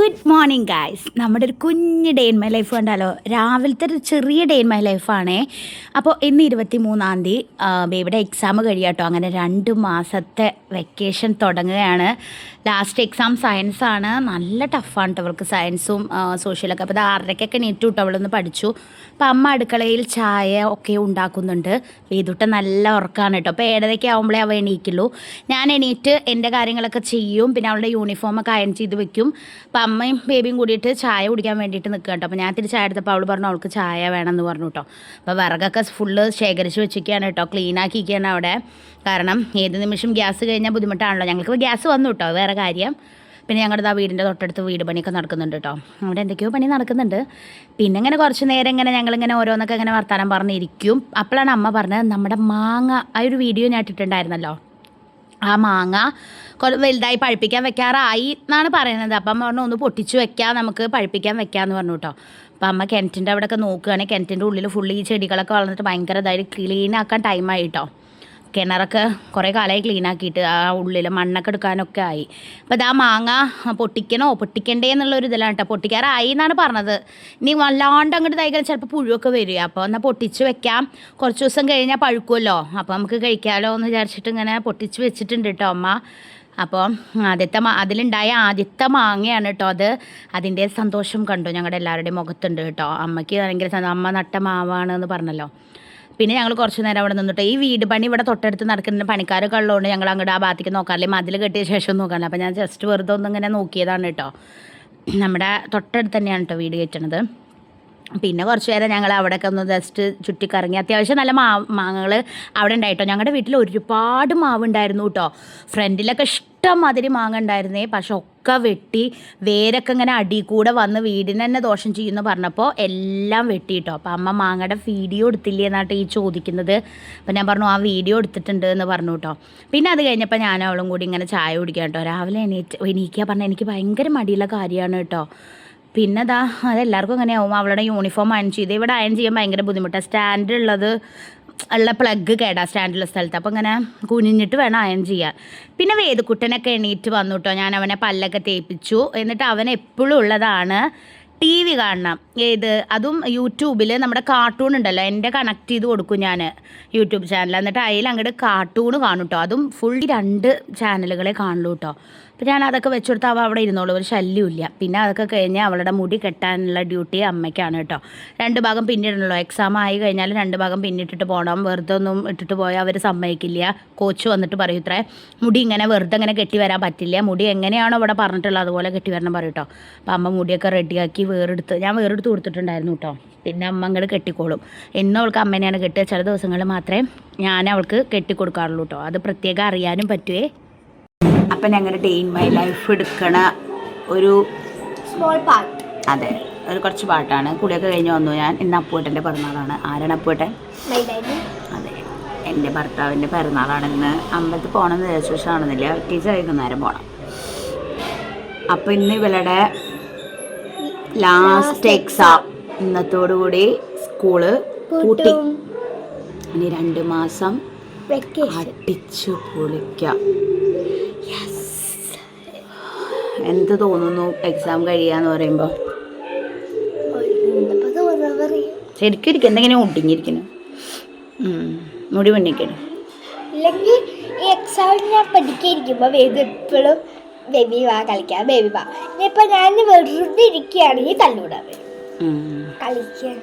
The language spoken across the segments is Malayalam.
Good morning guys. നമ്മുടെ ഒരു കുഞ്ഞ് ഡേ ഇൻ മൈ ലൈഫ് കണ്ടാലോ. രാവിലത്തെ ഒരു ചെറിയ ഡേ ഇൻ മൈ ലൈഫാണേ. അപ്പോൾ ഇന്ന് 23-ാം തീയതി ബേബിയുടെ എക്സാം കഴിയാട്ടോ. അങ്ങനെ 2 മാസത്തെ വെക്കേഷൻ തുടങ്ങുകയാണ്. ലാസ്റ്റ് എക്സാം സയൻസാണ്. നല്ല ടഫാണ് കേട്ടോ അവൾക്ക് സയൻസും സോഷ്യലൊക്കെ. അപ്പോൾ 6:30-ക്കൊക്കെ എണീറ്റു കേട്ടോ അവളൊന്ന് പഠിച്ചു. അപ്പോൾ അമ്മ അടുക്കളയിൽ ചായ ഒക്കെ ഉണ്ടാക്കുന്നുണ്ട്. വേദുട്ട നല്ല ഉറക്കമാണ് കേട്ടോ. അപ്പോൾ 7:30 ആകുമ്പോഴേ അവൾ എണീക്കുള്ളൂ. ഞാൻ എണീറ്റ് എൻ്റെ കാര്യങ്ങളൊക്കെ ചെയ്യും. പിന്നെ അവളുടെ യൂണിഫോമൊക്കെ അയൺ ചെയ്ത് വെക്കും. അപ്പോൾ അമ്മയും ബേബിയും കൂടിയിട്ട് ചായ കുടിക്കാൻ വേണ്ടിയിട്ട് നിൽക്കുക കേട്ടോ. അപ്പോൾ ഞാൻ തിരിച്ച് ചായ എടുത്തപ്പോൾ അവൾ പറഞ്ഞു അവൾക്ക് ചായ വേണമെന്ന് പറഞ്ഞു കേട്ടോ. അപ്പോൾ വിറകൊക്കെ ഫുള്ള് ശേഖരിച്ച് വെച്ചിരിക്കുകയാണ് കേട്ടോ. ക്ലീനാക്കിയിരിക്കുകയാണ് അവിടെ. കാരണം ഏത് നിമിഷം ഗ്യാസ് കഴിഞ്ഞാൽ ബുദ്ധിമുട്ടാണല്ലോ. ഞങ്ങൾക്ക് ഗ്യാസ് വന്നു കേട്ടോ, വേറെ കാര്യം. പിന്നെ ഞങ്ങളുടെ വീടിൻ്റെ തൊട്ടടുത്ത് വീട് പണിയൊക്കെ നടക്കുന്നുണ്ട് കേട്ടോ. അവിടെ എന്തൊക്കെയോ പണി നടക്കുന്നുണ്ട്. പിന്നെ ഇങ്ങനെ കുറച്ച് നേരം ഇങ്ങനെ ഞങ്ങളിങ്ങനെ ഓരോന്നൊക്കെ ഇങ്ങനെ വർത്താനം പറഞ്ഞിരിക്കും. അപ്പോഴാണ് അമ്മ പറഞ്ഞത് നമ്മുടെ മാങ്ങ ആ ഒരു വീഡിയോ ഞാൻ ഇട്ടിട്ടുണ്ടായിരുന്നല്ലോ. ആ മാങ്ങ വലുതായി പഴുപ്പിക്കാൻ വെക്കാറായി എന്നാണ് പറയുന്നത്. അപ്പം പറഞ്ഞു ഒന്ന് പൊട്ടിച്ച് വെക്കാം, നമുക്ക് പഴുപ്പിക്കാൻ വെക്കാമെന്ന് പറഞ്ഞു കേട്ടോ. അപ്പം അമ്മ കിണറ്റിൻ്റെ അവിടെയൊക്കെ നോക്കുകയാണെങ്കിൽ കിണറ്റിൻ്റെ ഉള്ളിൽ ഫുള്ള് ഈ ചെടികളൊക്കെ വളർന്നിട്ട് ഭയങ്കര ഇതായിട്ട് ക്ലീനാക്കാൻ ടൈമായി കേട്ടോ. കിണറൊക്കെ കുറേ കാലമായി ക്ലീനാക്കിയിട്ട് ആ ഉള്ളിൽ മണ്ണൊക്കെ എടുക്കാനൊക്കെ ആയി. അപ്പോൾ ഇതാ മാങ്ങ പൊട്ടിക്കണ്ടേ എന്നുള്ളൊരു ഇതിലാണ് കേട്ടോ. പൊട്ടിക്കാറായി എന്നാണ് പറഞ്ഞത്. ഇനി വല്ലാണ്ട് അങ്ങോട്ട് തൈകൾ ചിലപ്പോൾ പുഴുവൊക്കെ വരും. അപ്പോൾ എന്നാൽ പൊട്ടിച്ച് വെക്കാം, കുറച്ച് ദിവസം കഴിഞ്ഞാൽ പഴുക്കുമല്ലോ, അപ്പോൾ നമുക്ക് കഴിക്കാമല്ലോ എന്ന് വിചാരിച്ചിട്ട് ഇങ്ങനെ പൊട്ടിച്ച് വെച്ചിട്ടുണ്ട് കേട്ടോ അമ്മ. അപ്പോൾ അതിലുണ്ടായ ആദ്യത്തെ മാങ്ങയാണ് കേട്ടോ അത്. അതിൻ്റെ സന്തോഷം കണ്ടു ഞങ്ങളുടെ എല്ലാവരുടെയും മുഖത്തുണ്ട് കേട്ടോ. അമ്മയ്ക്ക് ഭയങ്കര അമ്മ നട്ട മാവാണ് എന്ന് പറഞ്ഞല്ലോ. പിന്നെ ഞങ്ങൾ കുറച്ച് നേരം അവിടെ നിന്നിട്ട് ഈ വീട് പണി ഇവിടെ തൊട്ടടുത്ത് നടക്കുന്ന പണിക്കാരൊക്കെ ഉള്ളതുകൊണ്ട് ഞങ്ങൾ അങ്ങോട്ട് ആ ഭാഗത്തേക്ക് നോക്കാറില്ലേ, മതിൽ കെട്ടിയ ശേഷം നോക്കാറില്ല. അപ്പോൾ ഞാൻ ജസ്റ്റ് വെറുതെ ഒന്നിങ്ങനെ നോക്കിയതാണ് കേട്ടോ. നമ്മുടെ തൊട്ടടുത്ത് തന്നെയാണ് കേട്ടോ വീട് കയറ്റണത്. പിന്നെ കുറച്ച് നേരം ഞങ്ങൾ അവിടെയൊക്കെ ഒന്ന് ജസ്റ്റ് ചുറ്റിക്കറങ്ങി. അത്യാവശ്യം നല്ല മാങ്ങകൾ അവിടെ ഉണ്ടായിട്ടോ. ഞങ്ങളുടെ വീട്ടിൽ ഒരുപാട് മാവ് ഉണ്ടായിരുന്നു കേട്ടോ. ഫ്രണ്ടിലൊക്കെ ഇഷ്ടം മാതിരി മാങ്ങ ഉണ്ടായിരുന്നേ. പക്ഷെ ഒക്കെ വെട്ടി വേരൊക്കെ ഇങ്ങനെ അടി കൂടെ വന്ന് വീടിന് തന്നെ ദോഷം ചെയ്യുമെന്ന് പറഞ്ഞപ്പോൾ എല്ലാം വെട്ടിയിട്ടോ. അപ്പം അമ്മ മാങ്ങയുടെ വീഡിയോ എടുത്തില്ലേ എന്നായിട്ട് ഈ ചോദിക്കുന്നത്. അപ്പം ഞാൻ പറഞ്ഞു ആ വീഡിയോ എടുത്തിട്ടുണ്ട് എന്ന് പറഞ്ഞു കേട്ടോ. പിന്നെ അത് കഴിഞ്ഞപ്പോൾ ഞാനും അവളും കൂടി ഇങ്ങനെ ചായ കുടിക്കാം കേട്ടോ. രാവിലെ എണീക്കുക പറഞ്ഞാൽ എനിക്ക് ഭയങ്കര മടിയുള്ള കാര്യമാണ് കേട്ടോ. പിന്നെ അതെല്ലാവർക്കും അങ്ങനെയാവും. അവളുടെ യൂണിഫോം അയൺ ചെയ്ത് ഇവിടെ അയൺ ചെയ്യാൻ ഭയങ്കര ബുദ്ധിമുട്ടാണ്. സ്റ്റാൻഡുള്ളത് ഉള്ള പ്ലഗ് കേടാ സ്റ്റാൻഡുള്ള സ്ഥലത്ത്. അപ്പോൾ ഇങ്ങനെ കുനിഞ്ഞിട്ട് വേണം അയൺ ചെയ്യാൻ. പിന്നെ വേദക്കുട്ടനൊക്കെ എണീറ്റ് വന്നു കേട്ടോ. ഞാൻ അവനെ പല്ലൊക്കെ തേപ്പിച്ചു. എന്നിട്ട് അവൻ എപ്പോഴും ഉള്ളതാണ് TV കാണണം. അതും യൂട്യൂബിൽ നമ്മുടെ കാർട്ടൂൺ ഉണ്ടല്ലോ, എൻ്റെ കണക്ട് ചെയ്ത് കൊടുക്കും ഞാൻ യൂട്യൂബ് ചാനൽ. എന്നിട്ട് അതിൽ അങ്ങോട്ട് കാർട്ടൂൺ കാണും കേട്ടോ. അതും ഫുൾ 2 ചാനലുകളെ കാണുള്ളൂ കേട്ടോ. അപ്പോൾ ഞാൻ അതൊക്കെ വെച്ചുകൊടുത്ത് അവൾ അവിടെ ഇരുന്നോളൂ, ഒരു ശല്യമില്ല. പിന്നെ അതൊക്കെ കഴിഞ്ഞ് അവളുടെ മുടി കെട്ടാനുള്ള ഡ്യൂട്ടി അമ്മയ്ക്കാണ് കേട്ടോ. 2 ഭാഗം പിന്നിടണല്ലോ. എക്സാം ആയി കഴിഞ്ഞാൽ 2 ഭാഗം പിന്നിട്ടിട്ട് പോകണം. വെറുതെ ഒന്നും ഇട്ടിട്ട് പോയാൽ അവർ സമ്മതിക്കില്ല. കോച്ച് വന്നിട്ട് പറയും ഇത്രേ മുടി ഇങ്ങനെ വെറുതെ ഇങ്ങനെ കെട്ടി വരാൻ പറ്റില്ല, മുടി എങ്ങനെയാണോ ഇവിടെ പറഞ്ഞിട്ടുള്ളത് അതുപോലെ കെട്ടി വരണം പറയും കേട്ടോ. അപ്പോൾ അമ്മ മുടിയൊക്കെ റെഡിയാക്കി ഞാൻ വേറെടുത്ത് കൊടുത്തിട്ടുണ്ടായിരുന്നു കേട്ടോ. പിന്നെ അമ്മ അങ്ങോട്ട് കെട്ടിക്കോളും. എന്നും അവൾക്ക് അമ്മേനെയാണ് കെട്ടുക. ചില ദിവസങ്ങളിൽ മാത്രമേ ഞാൻ അവൾക്ക് കെട്ടിക്കൊടുക്കാറുള്ളൂ കേട്ടോ. അത് പ്രത്യേകം അറിയാനും പറ്റുമേ. അപ്പം ഞങ്ങളുടെ ഡേ ഇൻ മൈ ലൈഫ് എടുക്കണ ഒരു സ്മോൾ പാർട്ട്, അതെ, ഒരു കുറച്ച് പാട്ടാണ്. കുളിയൊക്കെ കഴിഞ്ഞ് വന്നു ഞാൻ. ഇന്ന് അപ്പുവേട്ടൻ്റെ പിറന്നാളാണ്. ആരാണ് അപ്പുവേട്ടൻ? അതെ, എൻ്റെ ഭർത്താവിൻ്റെ പിറന്നാളാണ് ഇന്ന്. അമ്പലത്തിൽ പോകണമെന്ന് വിചാരിച്ചു, പക്ഷെ ആണെന്നില്ല, ടീച്ചർ വൈകുന്നേരം പോകണം. അപ്പോൾ ഇന്ന് ഇവളുടെ ലാസ്റ്റ് എക്സാം. ഇന്നത്തോടുകൂടി സ്കൂള് പൂട്ടി. ഇനി 2 മാസം അടിച്ചു പൊളിക്കാം. എന്ത് തോന്നുന്നു എക്സാം കഴിയാന്ന് പറയുമ്പോൾ? ശരിക്കും ഇരിക്കും എന്തെങ്കിലും ഒട്ടിങ്ങിയിരിക്കുന്നു, മുടി പണിക്കണം. ഇല്ലെങ്കിൽ ഈ എക്സാം ഞാൻ പഠിക്കാതിരിക്കുമ്പോൾ വേഗം എപ്പോഴും ബേബി വാ കളിക്കാം, ബേബി വാ. ഇനിയിപ്പോൾ ഞാൻ വെറുതെ ഇരിക്കുകയാണെങ്കിൽ തല്ലൂടാൻ വരും കളിക്കാൻ.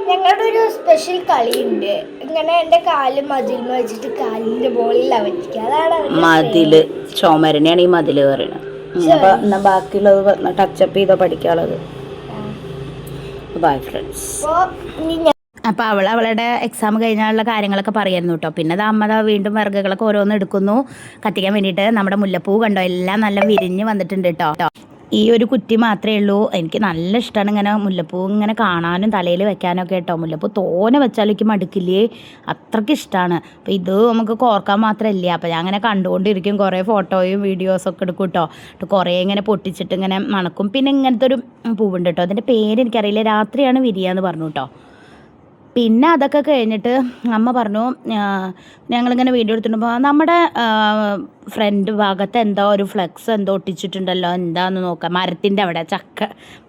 ഞങ്ങളുടെ ഒരു സ്പെഷ്യൽ കളിയുണ്ട്. ഇങ്ങനെ എൻ്റെ കാല് മതിൽ വെച്ചിട്ട് കാലിൻ്റെ മുകളിലാണ് വെച്ചിരിക്കുക. അതാണ് മതില്. ചോമരനെയാണ് ഈ മതില് പറയുന്നത്. എന്നാൽ ബാക്കിയുള്ളത് ടച്ചപ്പ് ചെയ്തോ പഠിക്കാനുള്ളത്. Bye friends. അപ്പോൾ അവളുടെ എക്സാം കഴിഞ്ഞാലുള്ള കാര്യങ്ങളൊക്കെ പറയായിരുന്നു കേട്ടോ. പിന്നെ അമ്മ വീണ്ടും വിറകുകളൊക്കെ ഓരോന്ന് എടുക്കുന്നു കത്തിക്കാൻ വേണ്ടിയിട്ട്. നമ്മുടെ മുല്ലപ്പൂ കണ്ടോ, എല്ലാം നല്ല വിരിഞ്ഞ് വന്നിട്ടുണ്ട് കേട്ടോ. ഈ ഒരു കുറ്റി മാത്രമേ ഉള്ളൂ. എനിക്ക് നല്ല ഇഷ്ടമാണ് ഇങ്ങനെ മുല്ലപ്പൂ ഇങ്ങനെ കാണാനും തലയിൽ വെക്കാനൊക്കെ കേട്ടോ. മുല്ലപ്പൂ തോനെ വെച്ചാലും എനിക്ക് മടുക്കില്ലേ, അത്രയ്ക്ക് ഇഷ്ടമാണ്. അപ്പോൾ ഇത് നമുക്ക് കോർക്കാൻ മാത്രമല്ല. അപ്പോൾ ഞാൻ അങ്ങനെ കണ്ടുകൊണ്ടിരിക്കും, കുറേ ഫോട്ടോയും വീഡിയോസൊക്കെ എടുക്കും കേട്ടോ. കുറേ ഇങ്ങനെ പൊട്ടിച്ചിട്ട് ഇങ്ങനെ മണക്കും. പിന്നെ ഇങ്ങനത്തെ ഒരു പൂവുണ്ട് കേട്ടോ, അതിൻ്റെ പേര് എനിക്കറിയില്ല, രാത്രിയാണ് വിരിയാന്ന് പറഞ്ഞു കേട്ടോ. പിന്നെ അതൊക്കെ കഴിഞ്ഞിട്ട് അമ്മ പറഞ്ഞു, ഞങ്ങളിങ്ങനെ വീഡിയോ എടുത്തിട്ടുമ്പോൾ നമ്മുടെ ഫ്രണ്ട് ഭാഗത്ത് എന്തോ ഒരു ഫ്ലെക്സ് എന്തോ ഒട്ടിച്ചിട്ടുണ്ടല്ലോ, എന്താണെന്ന് നോക്കാം, മരത്തിൻ്റെ അവിടെ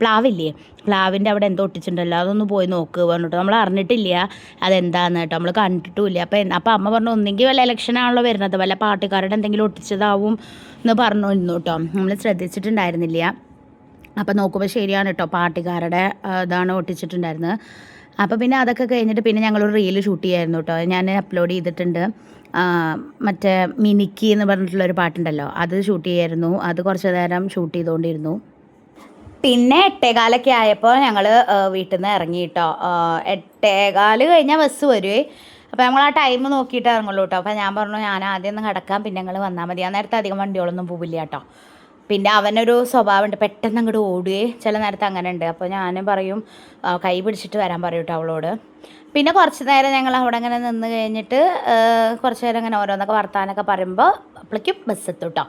പ്ലാവില്ലേ, പ്ലാവിൻ്റെ അവിടെ എന്തോ ഒട്ടിച്ചിട്ടുണ്ടല്ലോ, അതൊന്ന് പോയി നോക്ക് പറഞ്ഞിട്ട്. നമ്മൾ അറിഞ്ഞിട്ടില്ല അതെന്താന്ന് കേട്ടോ, നമ്മൾ കണ്ടിട്ടുമില്ല. അപ്പോൾ അമ്മ പറഞ്ഞു ഒന്നെങ്കിൽ വല്ല ഇലക്ഷനാണല്ലോ വരുന്നത്, വല്ല പാർട്ടിക്കാരുടെ എന്തെങ്കിലും ഒട്ടിച്ചതാവും എന്ന് പറഞ്ഞിരുന്നു കേട്ടോ. നമ്മൾ ശ്രദ്ധിച്ചിട്ടുണ്ടായിരുന്നില്ല. അപ്പോൾ നോക്കുമ്പോൾ ശരിയാണ് കേട്ടോ, പാർട്ടിക്കാരുടെ ഇതാണ് ഒട്ടിച്ചിട്ടുണ്ടായിരുന്നത്. അപ്പോൾ പിന്നെ അതൊക്കെ കഴിഞ്ഞിട്ട് പിന്നെ ഞങ്ങളൊരു റീല് ഷൂട്ട് ചെയ്യായിരുന്നു കേട്ടോ. ഞാൻ അപ്ലോഡ് ചെയ്തിട്ടുണ്ട്. മറ്റേ മിനിക്കി എന്ന് പറഞ്ഞിട്ടുള്ളൊരു പാട്ടുണ്ടല്ലോ, അത് ഷൂട്ട് ചെയ്യായിരുന്നു. അത് കുറച്ച് നേരം ഷൂട്ട് ചെയ്തുകൊണ്ടിരുന്നു. പിന്നെ 8:15 ആയപ്പോൾ ഞങ്ങൾ വീട്ടിൽ നിന്ന് ഇറങ്ങി കേട്ടോ. 8:15 കഴിഞ്ഞാൽ ബസ് വരുവേ. അപ്പോൾ ഞങ്ങൾ ആ ടൈം നോക്കിയിട്ട് ഇറങ്ങുള്ളൂ കേട്ടോ. അപ്പോൾ ഞാൻ പറഞ്ഞു ഞാൻ ആദ്യം ഒന്ന് കിടക്കാം, പിന്നെ ഞങ്ങൾ വന്നാൽ മതി. ആ നേരത്തെ അധികം വണ്ടികളൊന്നും പോവില്ല കേട്ടോ. പിന്നെ അവനൊരു സ്വഭാവമുണ്ട്, പെട്ടെന്ന് അങ്ങോട്ട് ഓടുകയെ ചില നേരത്തെ അങ്ങനെ ഉണ്ട്. അപ്പോൾ ഞാൻ പറയും കൈ പിടിച്ചിട്ട് വരാൻ പറയും കേട്ടോ അവളോട്. പിന്നെ കുറച്ച് നേരം ഞങ്ങൾ അവിടെ അങ്ങനെ നിന്ന് കഴിഞ്ഞിട്ട് കുറച്ച് നേരം അങ്ങനെ ഓരോന്നൊക്കെ വർത്താനൊക്കെ പറയുമ്പോൾ അപ്പോഴേക്കും ബസ് എത്തും കേട്ടോ.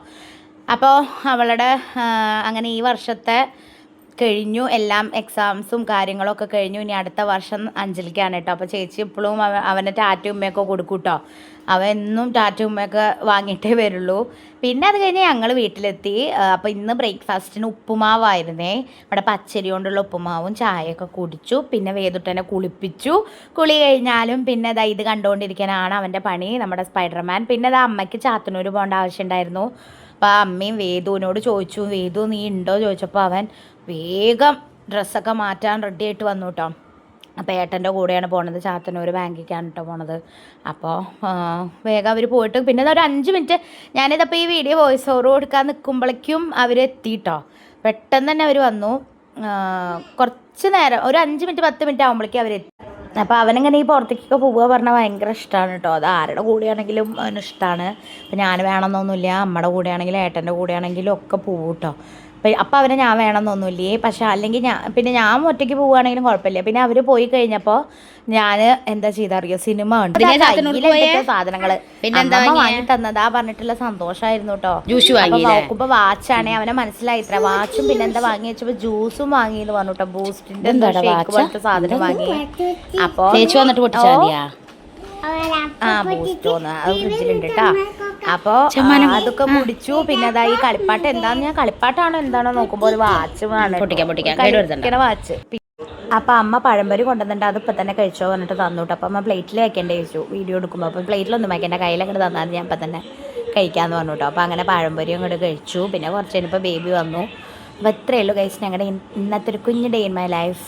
അപ്പോൾ അവളുടെ അങ്ങനെ ഈ വർഷത്തെ കഴിഞ്ഞു, എല്ലാം എക്സാംസും കാര്യങ്ങളൊക്കെ കഴിഞ്ഞു. ഇനി അടുത്ത വർഷം അഞ്ജലിക്കാണ് കേട്ടോ. അപ്പോൾ ചേച്ചി ഇപ്പോഴും അവൻ്റെ ടാറ്റു ഉമ്മയൊക്കെ കൊടുക്കും കേട്ടോ. അവൻ എന്നും ടാറ്റു ഉമ്മയൊക്കെ വാങ്ങിയിട്ടേ വരുള്ളൂ. പിന്നെ അത് കഴിഞ്ഞ് ഞങ്ങൾ വീട്ടിലെത്തി. അപ്പോൾ ഇന്ന് ബ്രേക്ക്ഫാസ്റ്റിന് ഉപ്പുമാവായിരുന്നേ. ഇവിടെ പച്ചരി കൊണ്ടുള്ള ഉപ്പുമാവും ചായയൊക്കെ കുടിച്ചു. പിന്നെ വേദുട്ടനെ കുളിപ്പിച്ചു. കുളി കഴിഞ്ഞാലും പിന്നെ ഇത് കണ്ടുകൊണ്ടിരിക്കാനാണ് അവൻ്റെ പണി, നമ്മുടെ സ്പൈഡർമാൻ. പിന്നെ അമ്മയ്ക്ക് ചാത്തന്നൂർ പോകേണ്ട ആവശ്യമുണ്ടായിരുന്നു. അപ്പോൾ അമ്മയും വേദുവിനോട് ചോദിച്ചു, വേദു നീ ഉണ്ടോ ചോദിച്ചപ്പോൾ അവൻ വേഗം ഡ്രസ്സൊക്കെ മാറ്റാൻ റെഡി ആയിട്ട് വന്നു കേട്ടോ. അപ്പോൾ ഏട്ടൻ്റെ കൂടെയാണ് പോണത്, ചാത്തന്നൂർ ബാങ്കിലേക്കാണ് കേട്ടോ പോണത്. അപ്പോൾ വേഗം അവർ പോയിട്ട് പിന്നെ ഒരു 5 മിനിറ്റ് ഞാനിതപ്പോൾ ഈ വീഡിയോ വോയിസ് ഓവർ കൊടുക്കാൻ നിൽക്കുമ്പോഴേക്കും അവരെത്തി കേട്ടോ. പെട്ടെന്ന് തന്നെ അവർ വന്നു. കുറച്ച് നേരം ഒരു 5 മിനിറ്റ് 10 മിനിറ്റ് ആകുമ്പോഴേക്കും അവരെത്തി. അപ്പോൾ അവനിങ്ങനെ ഈ പുറത്തേക്കൊക്കെ പോവുക പറഞ്ഞാൽ ഭയങ്കര ഇഷ്ടമാണ് കേട്ടോ. അത് ആരുടെ കൂടെയാണെങ്കിലും അവന് ഇഷ്ടമാണ്. അപ്പോൾ ഞാൻ വേണമെന്നൊന്നുമില്ല, അമ്മയുടെ കൂടെയാണെങ്കിലും ഏട്ടൻ്റെ കൂടെയാണെങ്കിലും ഒക്കെ പോവും കേട്ടോ. അപ്പോൾ അവനെ ഞാൻ വേണമെന്നൊന്നുമില്ലേ. പക്ഷേ അല്ലെങ്കിൽ ഞാൻ ഒറ്റയ്ക്ക് പോവുകയാണെങ്കിലും കുഴപ്പമില്ല. പിന്നെ അവർ പോയി കഴിഞ്ഞപ്പോൾ ഞാൻ എന്താ ചെയ്തറിയോ, സിനിമ ഉണ്ട്, സാധനങ്ങൾ വാങ്ങി തന്നതാ പറഞ്ഞിട്ടുള്ള സന്തോഷമായിരുന്നു കേട്ടോ. നോക്കുമ്പോൾ വാച്ചാണേ, അവനെ മനസ്സിലായി ഇത്ര വാച്ചും പിന്നെ എന്താ വാങ്ങി വെച്ചപ്പോൾ ജ്യൂസും വാങ്ങി എന്ന് പറഞ്ഞു കേട്ടോ. ബൂസ്റ്റിന്റെ ഷേക്ക് പോലത്തെ സാധനം വാങ്ങി. അപ്പോൾ വന്നിട്ട് പൊട്ടിച്ചാ ബൂസ്റ്റ് തോന്നുന്നു, അത് ഫ്രിഡ്ജിലുണ്ട് കേട്ടോ. അപ്പോൾ അതൊക്കെ കുടിച്ചു. പിന്നെ ഈ കളിപ്പാട്ട് എന്താന്ന്, ഞാൻ കളിപ്പാട്ടാണോ എന്താണോ നോക്കുമ്പോൾ ഒരു വാച്ച് വാച്ച്. അപ്പോൾ അമ്മ പഴംപൊരി കൊണ്ടുവന്നിട്ട് അതിപ്പോൾ തന്നെ കഴിച്ചോ പറഞ്ഞിട്ട് തന്നു കേട്ടോ. അപ്പോൾ അമ്മ പ്ലേറ്റിൽ വെക്കേണ്ടി ചോദിച്ചു വീഡിയോ എടുക്കുമ്പോൾ. അപ്പോൾ പ്ലേറ്റിലൊന്നും വെക്കേണ്ട, കയ്യിലങ്ങോട്ട് തന്നാൽ ഞാൻ ഇപ്പം തന്നെ കഴിക്കാമെന്ന് പറഞ്ഞു കേട്ടോ. അപ്പോൾ അങ്ങനെ പഴംപൊരി അങ്ങോട്ട് കഴിച്ചു. പിന്നെ കുറച്ച് കഴിഞ്ഞപ്പോൾ ബേബി വന്നു. അപ്പോൾ ഇത്രയേ ഉള്ളൂ ഗൈസ് ഞങ്ങളുടെ ഇന്നത്തെ ഒരു കുഞ്ഞ് ഡേ ഇൻ മൈ ലൈഫ്.